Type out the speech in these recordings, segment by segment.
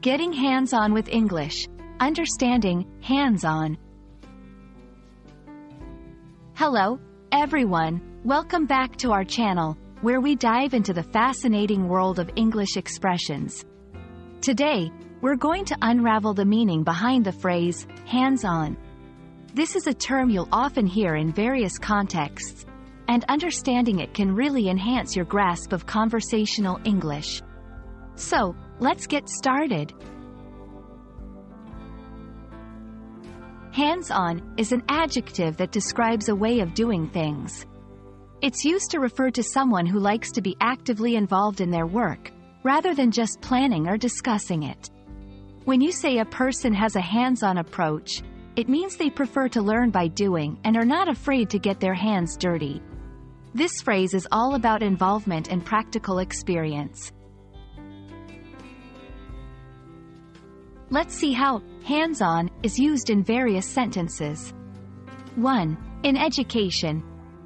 Getting hands-on with English. Understanding, hands-on. Hello, everyone. Welcome back to our channel, where we dive into the fascinating world of English expressions. Today, we're going to unravel the meaning behind the phrase, hands-on. This is a term you'll often hear in various contexts, and understanding it can really enhance your grasp of conversational English. So, let's get started. Hands-on is an adjective that describes a way of doing things. It's used to refer to someone who likes to be actively involved in their work, rather than just planning or discussing it. When you say a person has a hands-on approach, it means they prefer to learn by doing and are not afraid to get their hands dirty. This phrase is all about involvement and practical experience. Let's see how hands-on is used in various sentences. 1. In education.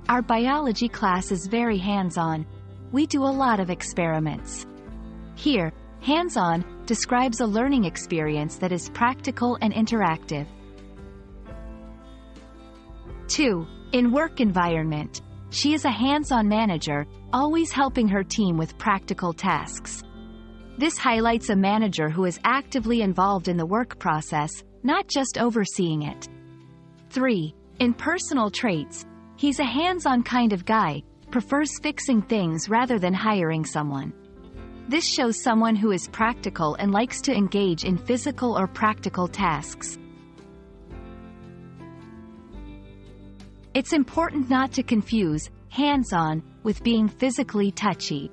Our biology class is very hands-on. We do a lot of experiments. Here, hands-on describes a learning experience that is practical and interactive. 2. In work environment. She is a hands-on manager, always helping her team with practical tasks. This highlights a manager who is actively involved in the work process, not just overseeing it. 3. In personal traits. He's a hands-on kind of guy, prefers fixing things rather than hiring someone. This shows someone who is practical and likes to engage in physical or practical tasks. It's important not to confuse hands-on with being physically touchy.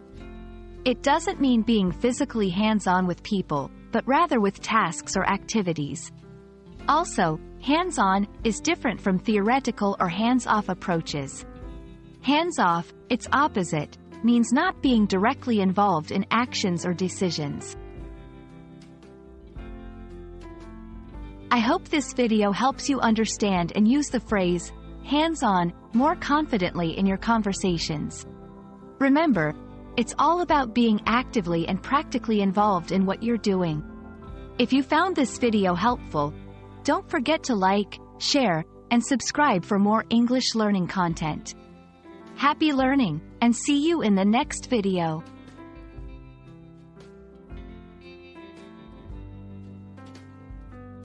It doesn't mean being physically hands-on with people, but rather with tasks or activities. Also, hands-on is different from theoretical or hands-off approaches. Hands-off, its opposite, means not being directly involved in actions or decisions. I hope this video helps you understand and use the phrase, hands-on, more confidently in your conversations. Remember, it's all about being actively and practically involved in what you're doing. If you found this video helpful, don't forget to like, share, and subscribe for more English learning content. Happy learning, and see you in the next video.